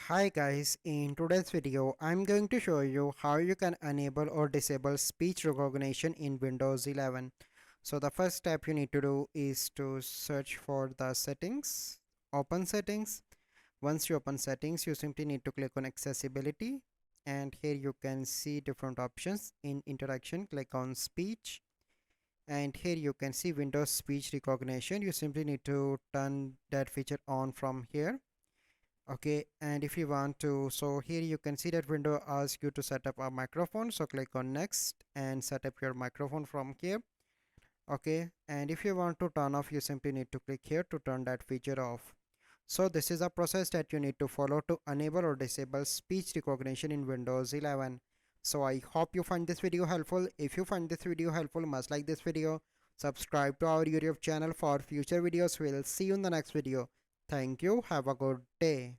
Hi guys, in today's video I'm going to show you how you can enable or disable speech recognition in Windows 11. So the first step you need to do is to search for the settings, open settings. Once you open settings, you simply need to click on accessibility, and here you can see different options. In interaction, click on speech, and here you can see Windows speech recognition. You simply need to turn that feature on from here. Okay, and if you want to, so here you can see that window asks you to set up a microphone, so click on next and set up your microphone from here. Okay, and if you want to turn off, you simply need to click here to turn that feature off. So this is a process that you need to follow to enable or disable speech recognition in Windows 11. So I hope you find this video helpful. If you find this video helpful, must like this video, subscribe to our YouTube channel for future videos. We'll see you in the next video. Thank you, have a good day.